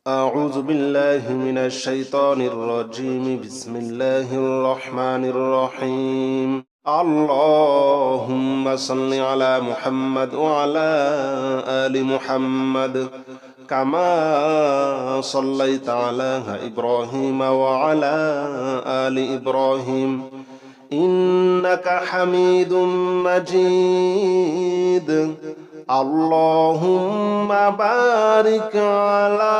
أعوذ بالله من الشيطان الرجيم بسم الله الرحمن الرحيم اللهم صل على محمد وعلى آل محمد كما صليت على إبراهيم وعلى آل إبراهيم إنك حميد مجيد اللهم بارك على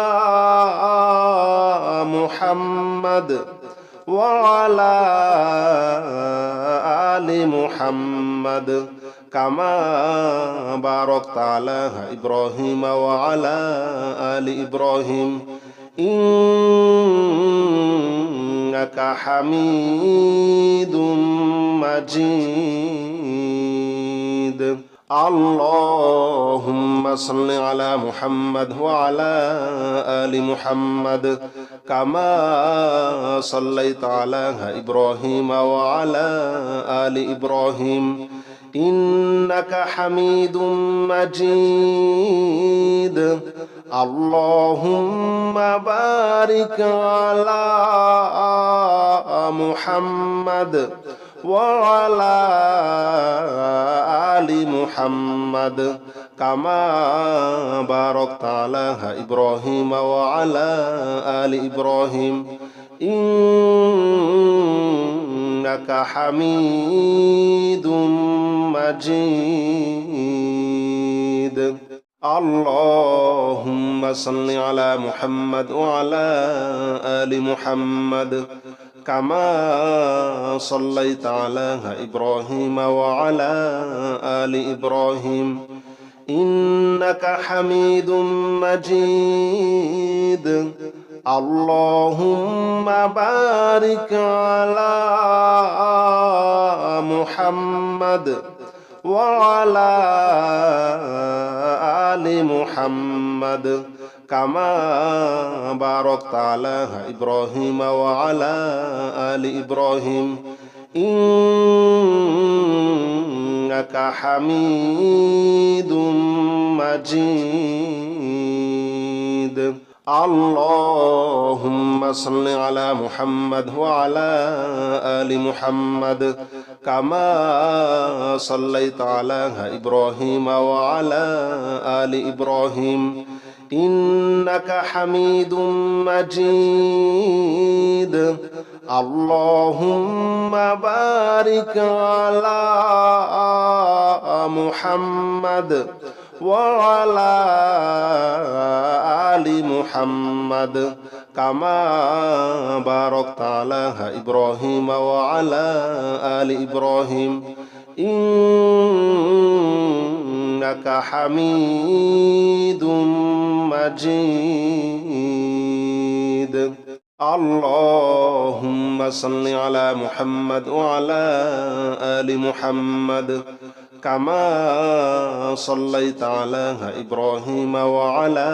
محمد وعلى آل محمد كما باركت على إبراهيم وعلى آل إبراهيم إنك حميد مجيد اللهم صل على محمد وعلى آل محمد كما صليت على إبراهيم وعلى آل إبراهيم إنك حميد مجيد اللهم بارك على محمد وعلى آل محمد كما باركت على إبراهيم وعلى آل إبراهيم إنك حميد مجيد اللهم صل على محمد وعلى آل محمد كما صليت على إبراهيم وعلى آل إبراهيم إنك حميد مجيد اللهم بارك على محمد وعلى آل محمد كما باركت على إبراهيم وعلى آل إبراهيم إنك حميد مجيد اللهم صل على محمد وعلى آل محمد كما صليت على إبراهيم وعلى آل إبراهيم إنك حميد مجيد اللهم بارك على محمد وعلى آل محمد كما باركت على إبراهيم وعلى آل إبراهيم إنك حميد مجيد اللهم صل على محمد وعلى آل محمد كما صليت على إبراهيم وعلى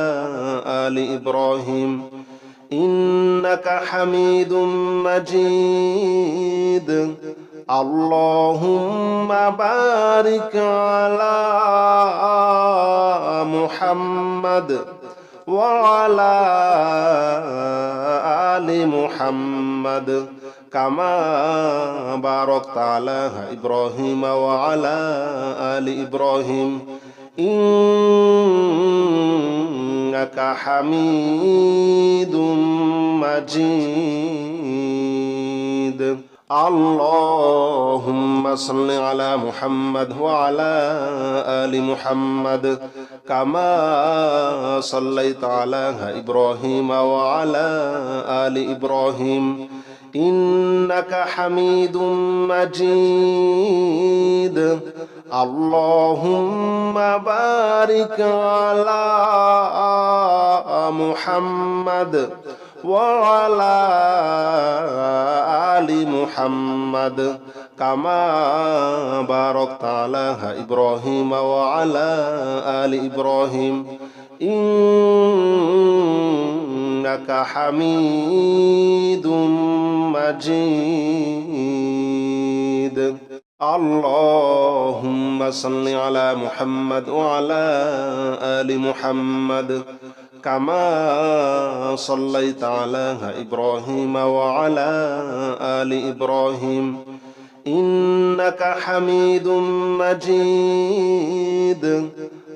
آل إبراهيم إنك حميد مجيد اللهم بارك على محمد وعلى آل محمد كما باركت على إبراهيم وعلى آل إبراهيم إنك حميد مجيد اللهم صل على محمد وعلى آل محمد كما صليت على إبراهيم وعلى آل إبراهيم إنك حميد مجيد اللهم بارك على محمد وعلى آل محمد كما باركت على إبراهيم وعلى آل إبراهيم إنك حميد مجيد اللهم صل على محمد وعلى آل محمد كما صليت على إبراهيم وعلى آل إبراهيم إنك حميد مجيد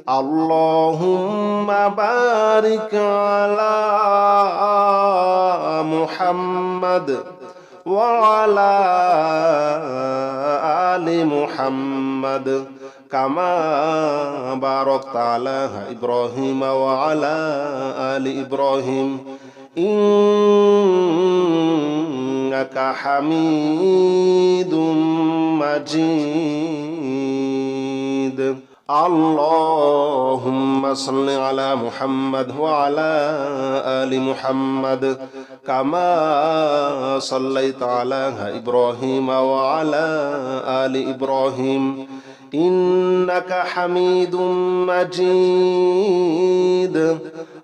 اللهم بارك على محمد وعلى آل محمد كما باركت على إبراهيم وعلى آل إبراهيم إنك حميد مجيد اللهم صل على محمد وعلى آل محمد كما صليت على إبراهيم وعلى آل إبراهيم إنك حميد مجيد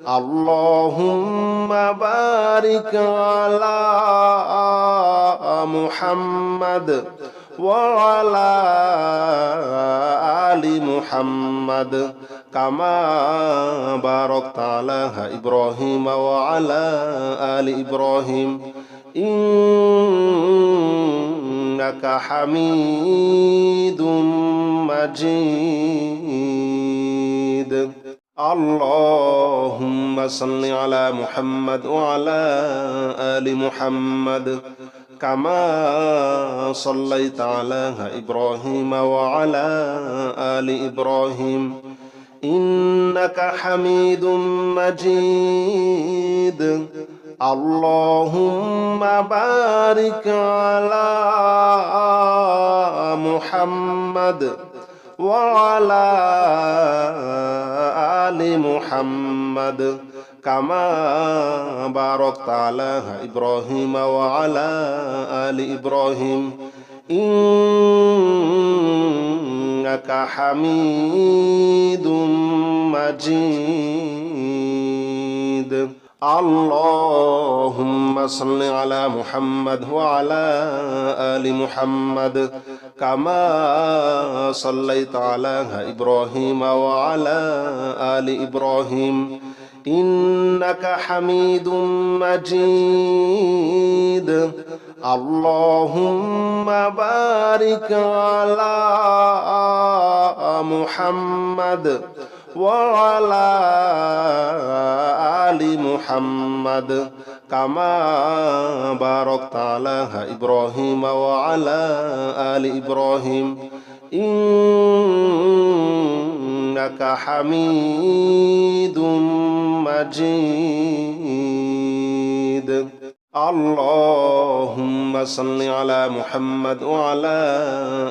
اللهم بارك على محمد وعلى آل محمد كما باركت على إبراهيم وعلى آل إبراهيم إنك حميد مجيد اللهم صل على محمد وعلى آل محمد كما صليت على إبراهيم وعلى آل إبراهيم إنك حميد مجيد اللهم بارك على محمد وعلى آل محمد كما باركت على إبراهيم وعلى آل إبراهيم إنك حميد مجيد اللهم صل على محمد وعلى آل محمد كما صليت على إبراهيم وعلى آل إبراهيم إنك حميد مجيد اللهم بارك على محمد وعلى آل محمد كما باركت على إبراهيم وعلى آل إبراهيم إنك حميد مجيد اللهم صل على محمد وعلى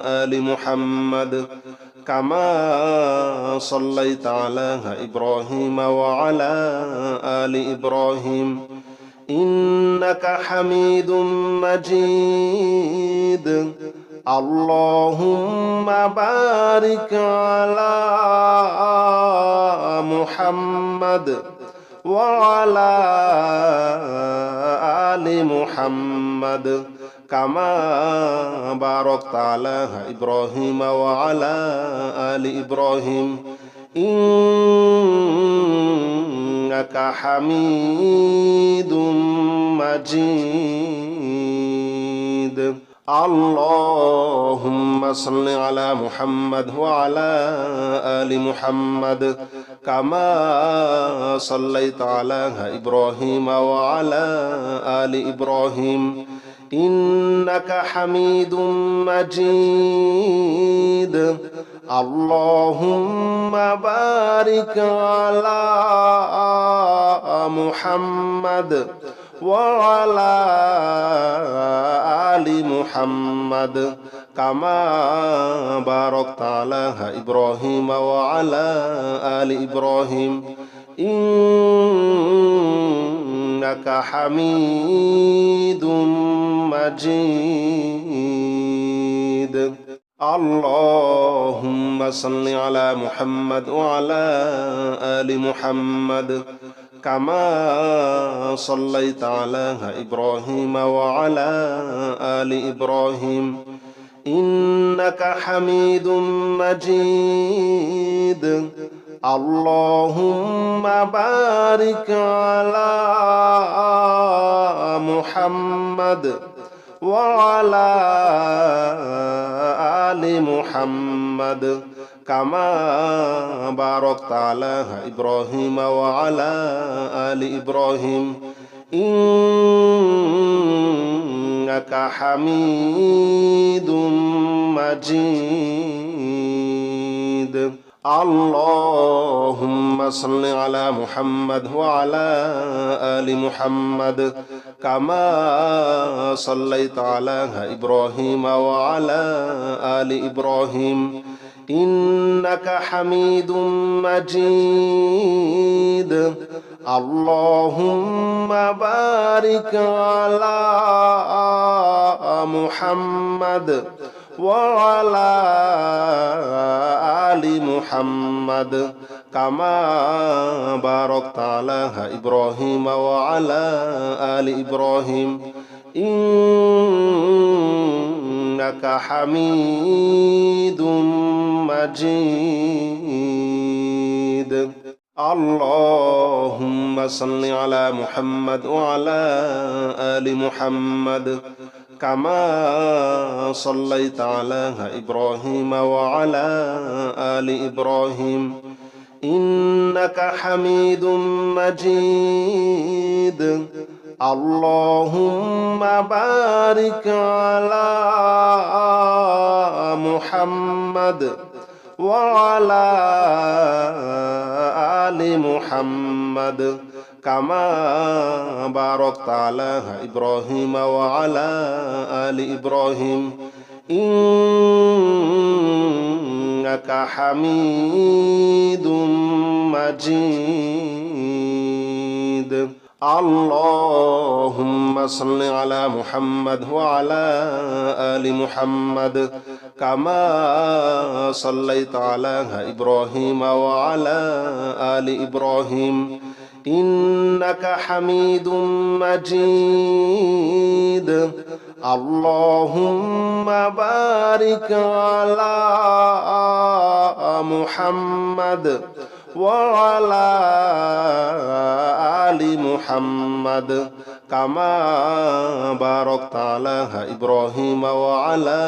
آل محمد كما صليت على إبراهيم وعلى آل إبراهيم إنك حميد مجيد اللهم بارك على محمد وعلى آل محمد كما باركت على إبراهيم وعلى آل إبراهيم إنك حميد مجيد اللهم صل على محمد وعلى آل محمد كما صليت على إبراهيم وعلى آل إبراهيم إنك حميد مجيد اللهم بارك على محمد وعلى آل محمد كما باركت على إبراهيم وعلى آل إبراهيم إنك حميد مجيد اللهم صل على محمد وعلى آل محمد كما صليت على إبراهيم وعلى آل إبراهيم إنك حميد مجيد اللهم بارك على محمد وعلى آل محمد كما باركت على إبراهيم وعلى آل إبراهيم إنك حميد مجيد اللهم صل على محمد وعلى آل محمد كما صليت على إبراهيم وعلى آل إبراهيم إنك حميد مجيد اللهم بارك على محمد وعلى آل محمد كما باركت على إبراهيم وعلى آل إبراهيم إنك حميد مجيد اللهم صل على محمد وعلى آل محمد كما صليت على إبراهيم وعلى آل إبراهيم إنك حميد مجيد اللهم بارك على محمد وعلى آل محمد كما باركت على إبراهيم وعلى آل إبراهيم إنك حميد مجيد اللهم صل على محمد وعلى آل محمد كما صليت على إبراهيم وعلى آل إبراهيم إنك حميد مجيد اللهم بارك على محمد وعلى آل محمد كما باركت على إبراهيم وعلى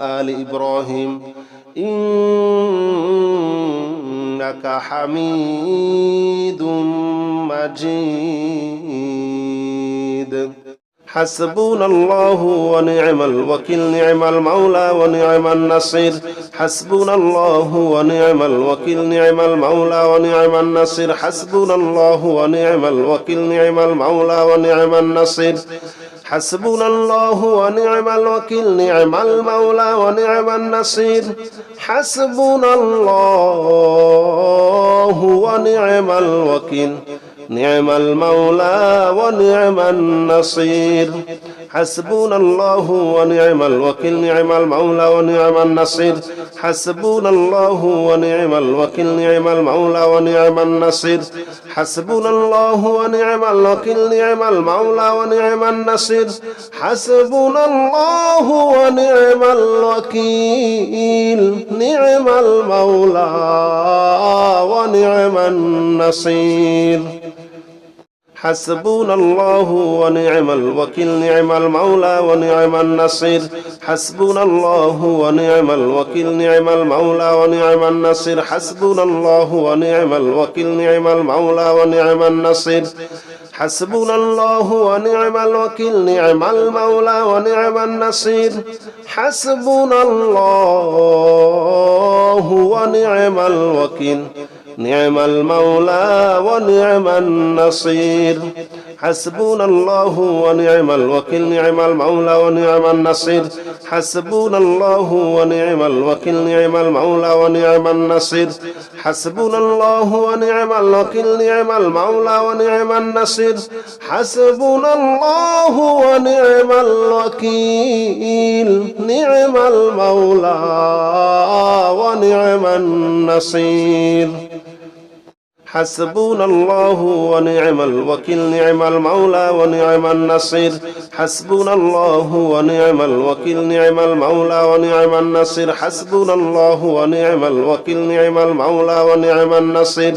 آل إبراهيم إنك حميد مجيد حسبنا الله ونعم الوكيل نعم المولى ونعم النصير حسبنا الله ونعم الوكيل نعم المولى ونعم النصير حسبنا الله ونعم الوكيل نعم المولى ونعم النصير حسبنا الله ونعم الوكيل نعم المولى ونعم النصير حسبنا الله ونعم الوكيل نعم المولى ونعم النصير حسبنا الله ونعم الوكيل نعم المولى ونعم النصير حسبنا الله ونعم الوكيل نعم المولى ونعم النصير حسبنا الله ونعم الوكيل نعم المولى ونعم النصير حسبنا الله ونعم الوكيل نعم المولى ونعم النصير حسبنا الله ونعم الوكيل نعم المولى ونعم النصير حسبنا الله ونعم الوكيل نعم المولى ونعم النصير حسبنا الله ونعم الوكيل نعم المولى ونعم النصير حسبنا الله ونعم الوكيل نعم المولى ونعم النصير حسبنا الله ونعم الوكيل نعم المولى ونعم النصير حسبنا الله ونعم الوكيل نعم المولى ونعم النصير حسبنا الله ونعم الوكيل نعم المولى ونعم النصير حسبنا الله ونعم الوكيل نعم المولى ونعم النصير حسبنا الله ونعم الوكيل نعم المولى ونعم النصير حسبنا الله ونعم الوكيل نعم المولى ونعم النصير حسبنا الله ونعم الوكيل نعم المولى ونعم النصير حسبنا الله ونعم الوكيل نعم المولى ونعم النصير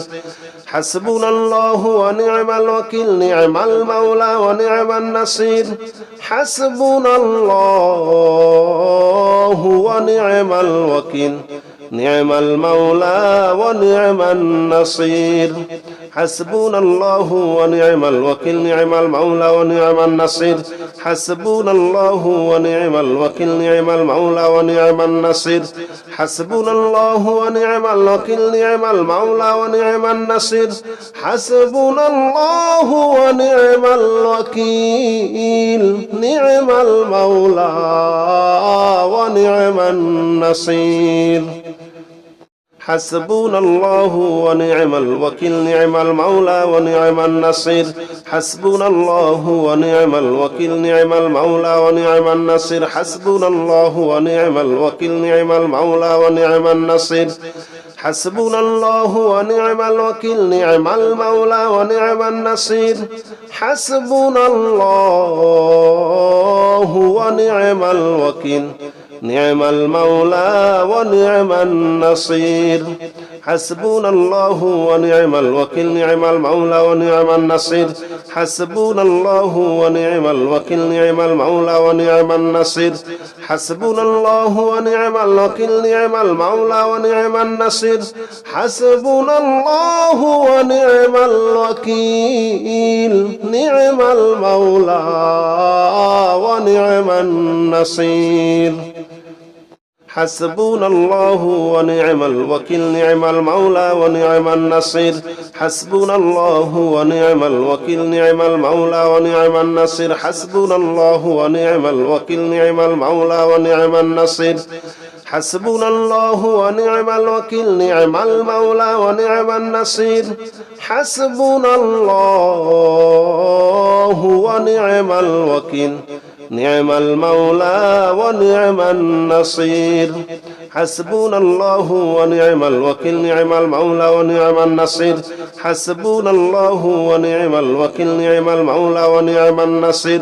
حسبنا الله ونعم الوكيل نعم المولى ونعم النصير حسبنا الله ونعم الوكيل نعم المولى ونعم النصير حسبنا الله ونعم الوكيل نعم المولى ونعم النصير حسبنا الله ونعم الوكيل نعم المولى ونعم النصير حسبنا الله ونعم الوكيل نعم المولى ونعم النصير حسبنا الله ونعم الوكيل نعم المولى ونعم النصير حسبنا الله ونعم الوكيل نعم المولى ونعم النصير حسبنا الله ونعم الوكيل نعم المولى ونعم النصير حسبنا الله ونعم الوكيل نعم المولى ونعم النصير حسبنا الله ونعم الوكيل نعم المولى ونعم النصير حسبنا الله ونعم الوكيل نعم المولى ونعم النصير حسبنا الله ونعم الوكيل نعم المولى ونعم النصير حسبنا الله ونعم الوكيل نعم المولى ونعم النصير حسبنا الله ونعم الوكيل نعم المولى ونعم النصير حسبنا الله ونعم الوكيل نعم المولى ونعم النصير حسبنا الله ونعم الوكيل نعم المولى ونعم النصير حسبنا الله ونعم الوكيل نعم المولى ونعم النصير حسبنا الله ونعم الوكيل نعم المولى ونعم النصير حسبنا الله ونعم الوكيل نعم المولى ونعم النصير حسبنا الله ونعم الوكيل نعم المولى ونعم النصير حسبنا الله ونعم الوكيل نعم المولى ونعم النصير حسبنا الله ونعم الوكيل نعم المولى ونعم النصير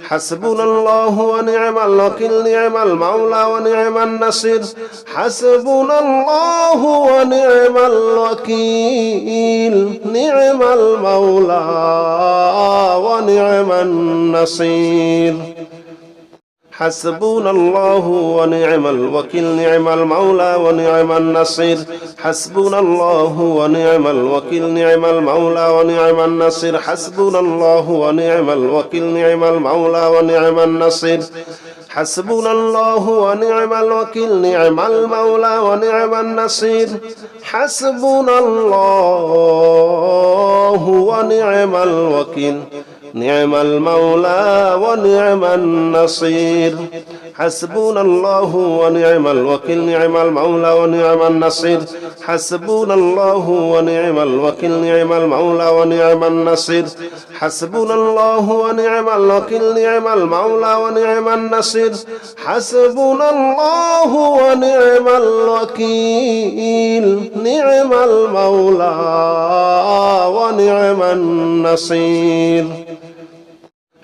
حسبنا الله ونعم الوكيل نعم المولى ونعم النصير حسبنا الله ونعم الوكيل نعم المولى ونعم النصير حسبنا الله ونعم الوكيل نعم المولى ونعم النصير حسبنا الله ونعم الوكيل نعم المولى ونعم النصير حسبنا الله ونعم الوكيل نعم المولى ونعم النصير حسبنا الله ونعم الوكيل نعم المولى ونعم النصير حسبنا الله ونعم الوكيل نعم المولى ونعم النصير حسبنا الله ونعم الوكيل نعم المولى ونعم النصير حسبنا الله ونعم الوكيل نعم المولى ونعم النصير حسبنا الله ونعم الوكيل نعم المولى ونعم النصير حسبنا الله ونعم الوكيل نعم المولى ونعم النصير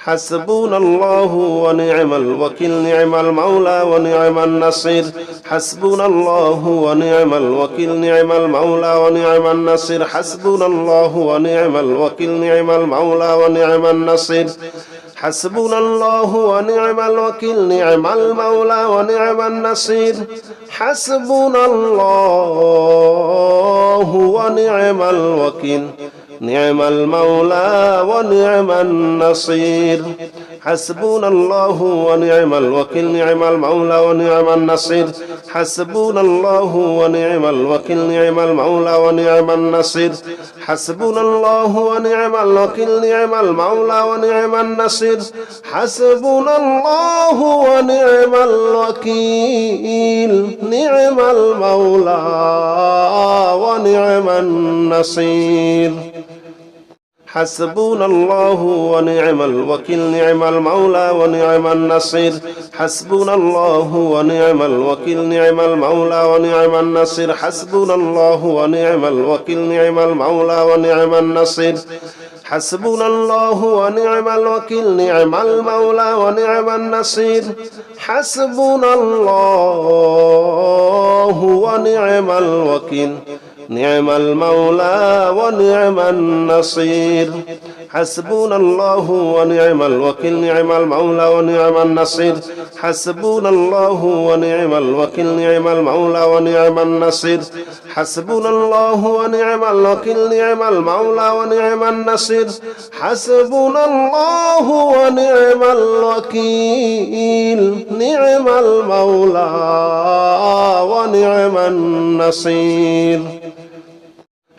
حسبنا الله ونعم الوكيل نعم المولى ونعم النصير حسبنا الله ونعم الوكيل نعم المولى ونعم النصير حسبنا الله ونعم الوكيل نعم المولى ونعم النصير حسبنا الله ونعم الوكيل نعم المولى ونعم النصير حسبنا الله ونعم الوكيل نعم المولى ونعم النصير حسبنا الله ونعم الوكيل نعم المولى ونعم النصير حسبنا الله ونعم الوكيل نعم المولى ونعم النصير حسبنا الله ونعم الوكيل نعم المولى ونعم النصير حسبنا الله ونعم الوكيل نعم المولى ونعم النصير حسبنا الله ونعم الوكيل نعم المولى ونعم النصير حسبنا الله ونعم الوكيل نعم المولى ونعم النصير حسبنا الله ونعم الوكيل نعم المولى ونعم النصير حسبنا الله ونعم الوكيل نعم المولى ونعم النصير حسبنا الله ونعم الوكيل نعم المولى ونعم النصير حسبنا الله ونعم الوكيل نعم المولى ونعم النصير حسبنا الله ونعم الوكيل نعم المولى ونعم النصير حسبنا الله ونعم الوكيل نعم المولى ونعم النصير حسبنا الله ونعم الوكيل نعم المولى ونعم النصير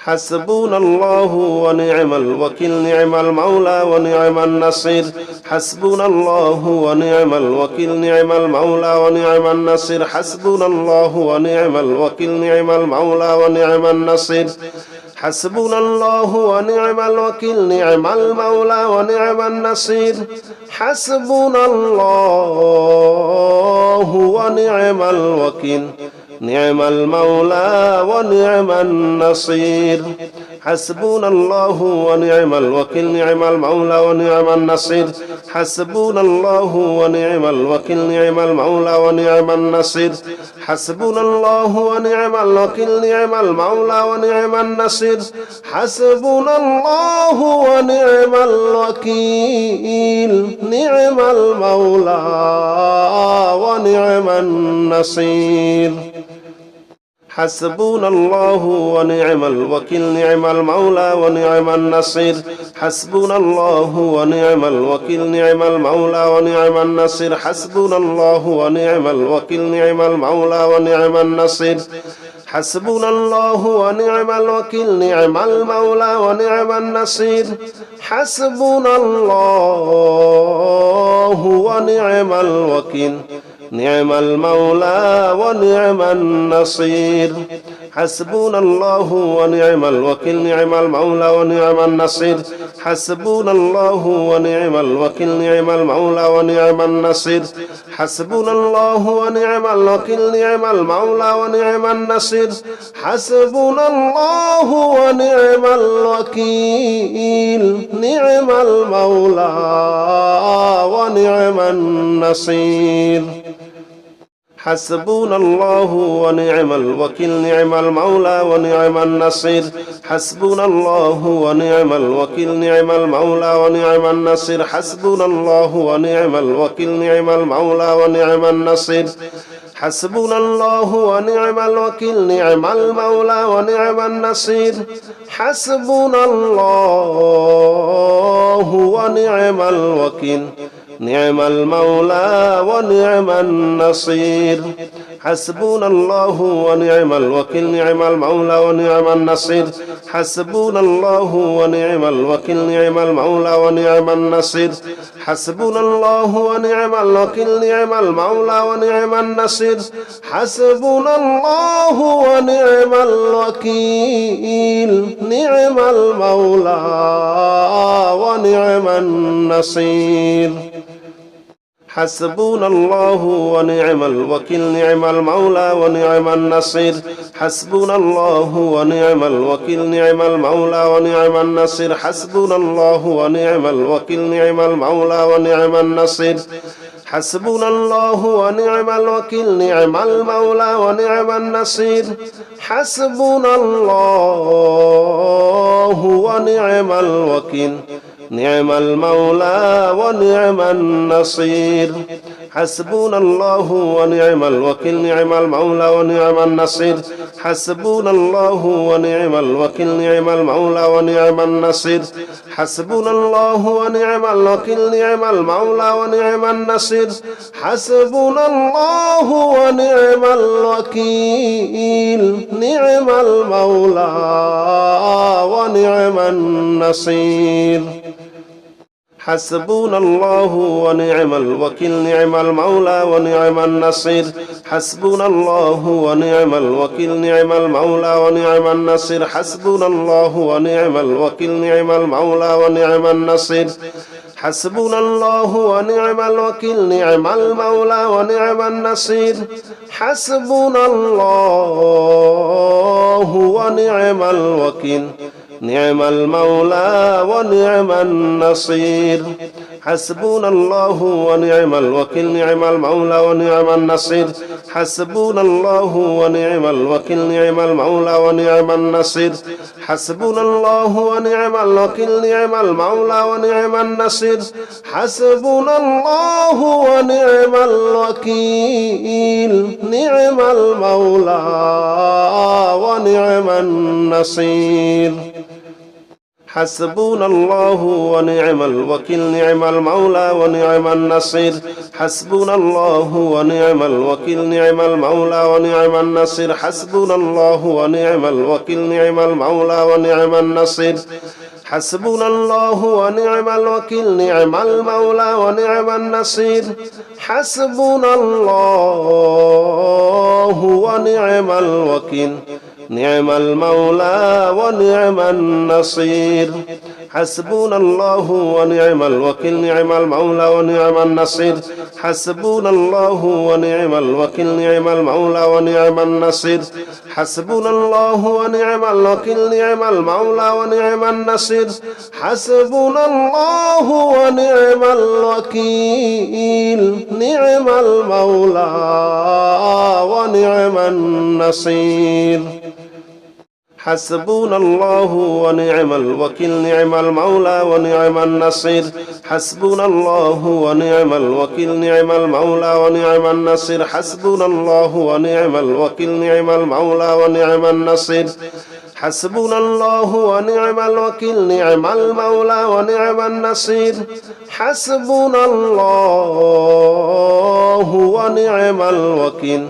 حسبنا الله ونعم الوكيل نعم المولى ونعم النصير حسبنا الله ونعم الوكيل نعم المولى ونعم النصير حسبنا الله ونعم الوكيل نعم المولى ونعم النصير حسبنا الله ونعم الوكيل نعم المولى ونعم النصير حسبنا الله ونعم الوكيل نعم المولى ونعم النصير حسبنا الله ونعم الوكيل نعم المولى ونعم النصير حسبنا الله ونعم الوكيل نعم المولى ونعم النصير حسبنا الله ونعم الوكيل نعم المولى ونعم النصير حسبنا الله ونعم الوكيل نعم المولى ونعم النصير حسبنا الله ونعم الوكيل نعم المولى ونعم النصير حسبنا الله ونعم الوكيل نعم المولى ونعم النصير حسبنا الله ونعم الوكيل نعم المولى ونعم النصير حسبنا الله ونعم الوكيل نعم المولى ونعم النصير حسبنا الله ونعم الوكيل نعم المولى ونعم النصير حسبنا الله ونعم الوكيل نعم المولى ونعم النصير حسبنا الله ونعم الوكيل نعم المولى ونعم النصير حسبنا الله ونعم الوكيل نعم المولى ونعم النصير حسبنا الله ونعم الوكيل نعم المولى ونعم النصير حسبنا الله ونعم الوكيل نعم المولى ونعم النصير حسبنا الله ونعم الوكيل نعم المولى ونعم النصير حسبنا الله ونعم الوكيل نعم المولى ونعم النصير حسبنا الله ونعم الوكيل نعم المولى ونعم النصير حسبنا الله ونعم الوكيل نعم المولى ونعم النصير حسبنا الله ونعم الوكيل نعم المولى ونعم النصير حسبنا الله ونعم الوكيل نعم المولى ونعم النصير حسبنا الله ونعم الوكيل نعم المولى ونعم النصير حسبنا الله ونعم الوكيل نعم المولى ونعم النصير حسبنا الله ونعم الوكيل نعم المولى ونعم النصير حسبنا الله ونعم الوكيل نعم المولى ونعم النصير حسبنا الله ونعم الوكيل نعم المولى ونعم النصير حسبنا الله ونعم الوكيل نعم المولى ونعم النصير حسبنا الله ونعم الوكيل نعم المولى ونعم النصير حسبنا الله ونعم الوكيل نعم المولى ونعم النصير حسبنا الله ونعم الوكيل نعم المولى ونعم النصير حسبنا الله ونعم الوكيل نعم المولى ونعم النصير حسبنا الله ونعم الوكيل نعم المولى ونعم النصير حسبنا الله ونعم الوكيل نعم المولى ونعم النصير حسبنا الله ونعم الوكيل نعم المولى ونعم النصير حسبنا الله ونعم الوكيل نعم المولى ونعم النصير حسبنا الله ونعم الوكيل نعم المولى ونعم النصير حسبنا الله ونعم الوكيل نعم المولى ونعم النصير حسبنا الله ونعم الوكيل نعم المولى ونعم النصير حسبنا الله ونعم الوكيل نعم المولى ونعم النصير حسبنا الله ونعم الوكيل نعم المولى ونعم النصير حسبنا الله ونعم الوكيل نعم المولى ونعم النصير حسبنا الله ونعم الوكيل نعم المولى ونعم النصير حسبنا الله ونعم الوكيل نعم المولى ونعم النصير حسبنا الله ونعم الوكيل نعم المولى ونعم النصير حسبنا الله ونعم الوكيل نعم المولى ونعم النصير حسبنا الله ونعم الوكيل نعم المولى ونعم النصير حسبنا الله ونعم الوكيل نعم المولى ونعم النصير حسبنا الله ونعم الوكيل نعم المولى ونعم النصير حسبنا الله ونعم الوكيل نعم المولى ونعم النصير حسبنا الله ونعم الوكيل نعم المولى ونعم النصير حسبنا الله ونعم الوكيل نعم المولى ونعم النصير حسبنا الله ونعم الوكيل نعم المولى ونعم النصير حسبنا الله ونعم الوكيل نعم المولى ونعم النصير حسبنا الله ونعم الوكيل نعم المولى ونعم النصير حسبنا الله ونعم الوكيل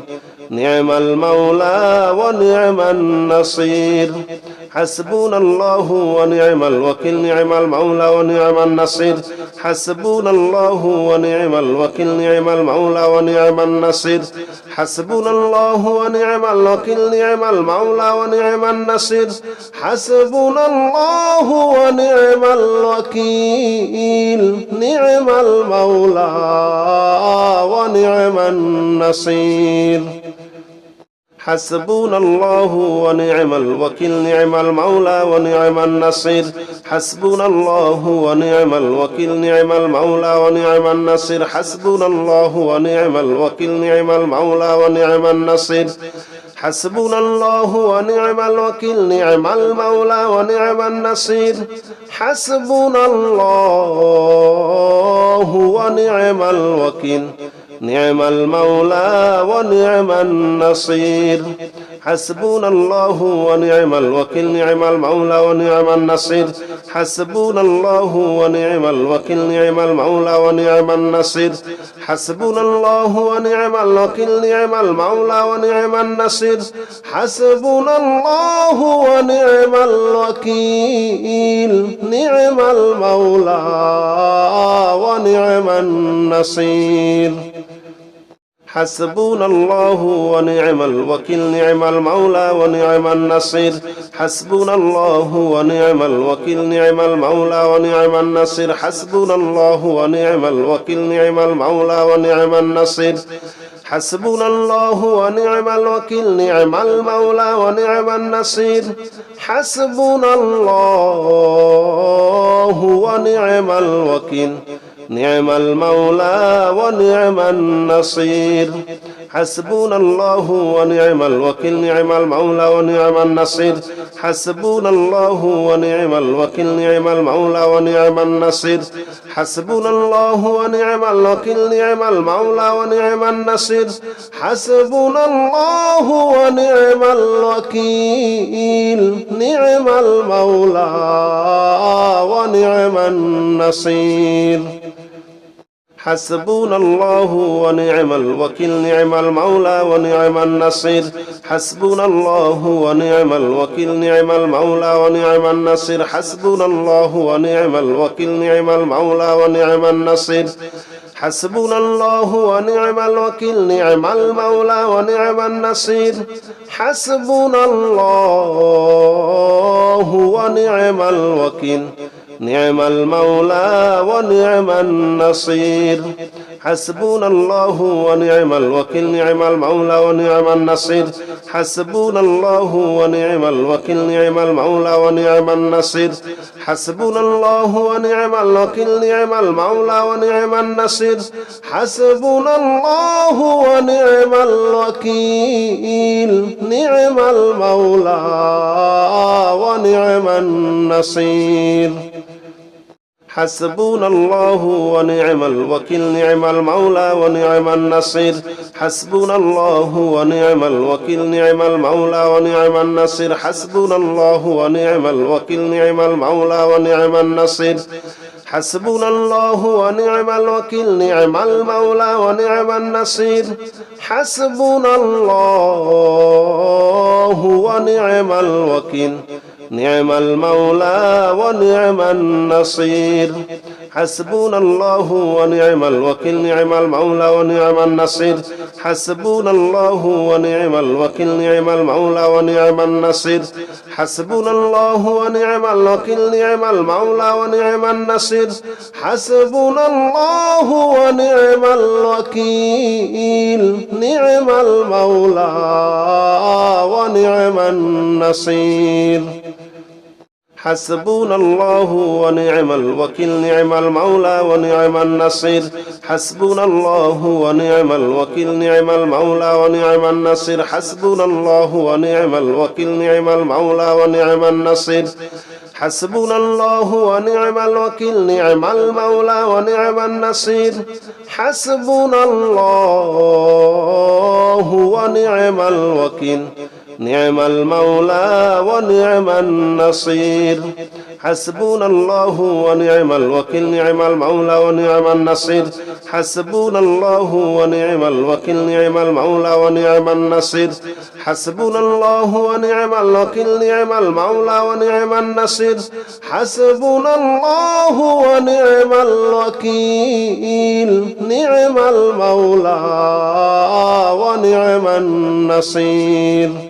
نعم المولى ونعم النصير حسبنا الله ونعم الوكيل نعم المولى ونعم النصير حسبنا الله ونعم الوكيل نعم المولى ونعم النصير حسبنا الله ونعم الوكيل نعم المولى ونعم النصير حسبنا الله ونعم الوكيل نعم المولى ونعم النصير حسبنا الله ونعم الوكيل نعم المولى ونعم النصير حسبنا الله ونعم الوكيل نعم المولى ونعم النصير حسبنا الله ونعم الوكيل نعم المولى ونعم النصير حسبنا الله ونعم الوكيل نعم المولى ونعم النصير حسبنا الله ونعم الوكيل نعم المولى ونعم النصير حسبنا الله ونعم الوكيل نعم المولى ونعم النصير حسبنا الله ونعم الوكيل نعم المولى ونعم النصير حسبنا الله ونعم الوكيل نعم المولى ونعم النصير حسبنا الله ونعم الوكيل نعم المولى ونعم النصير حسبنا الله ونعم الوكيل نعم المولى ونعم النصير حسبنا الله ونعم الوكيل نعم المولى ونعم النصير حسبنا الله ونعم الوكيل نعم المولى ونعم النصير حسبنا الله ونعم الوكيل نعم المولى ونعم النصير حسبنا الله ونعم الوكيل نعم المولى ونعم النصير حسبنا الله ونعم الوكيل نعم المولى ونعم النصير حسبنا الله ونعم الوكيل نعم المولى ونعم النصير حسبنا الله ونعم الوكيل نعم المولى ونعم النصير حسبنا الله ونعم الوكيل نعم المولى ونعم النصير حسبنا الله ونعم الوكيل نعم المولى ونعم النصير حسبنا الله ونعم الوكيل نعم المولى ونعم النصير حسبنا الله ونعم الوكيل نعم المولى ونعم النصير حسبنا الله ونعم الوكيل نعم المولى ونعم النصير حسبنا الله ونعم الوكيل نعم المولى ونعم النصير حسبنا الله ونعم الوكيل نعم المولى ونعم النصير حسبنا الله ونعم الوكيل نعم المولى ونعم النصير حسبنا الله ونعم الوكيل نعم المولى ونعم النصير حسبنا الله ونعم الوكيل نعم المولى ونعم النصير حسبنا الله ونعم الوكيل نعم المولى ونعم النصير حسبنا الله ونعم الوكيل نعم المولى ونعم النصير حسبنا الله ونعم الوكيل نعم المولى ونعم النصير حسبنا الله ونعم الوكيل نعم المولى ونعم النصير حسبنا الله ونعم الوكيل نعم المولى ونعم النصير حسبنا الله ونعم الوكيل نعم المولى ونعم النصير حسبنا الله ونعم الوكيل نعم المولى ونعم النصير حسبنا الله ونعم الوكيل نعم المولى ونعم النصير حسبنا الله ونعم الوكيل نعم المولى ونعم النصير حسبنا الله ونعم الوكيل نعم المولى ونعم النصير حسبنا الله ونعم الوكيل نعم المولى ونعم النصير حسبنا الله ونعم الوكيل نعم المولى ونعم النصير حسبنا الله ونعم الوكيل نعم المولى ونعم النصير حسبنا الله ونعم الوكيل نعم المولى ونعم النصير حسبنا الله ونعم الوكيل نعم المولى ونعم النصير حسبنا الله ونعم الوكيل نعم المولى ونعم النصير حسبنا الله ونعم الوكيل نعم المولى ونعم النصير حسبنا الله ونعم الوكيل نعم المولى ونعم النصير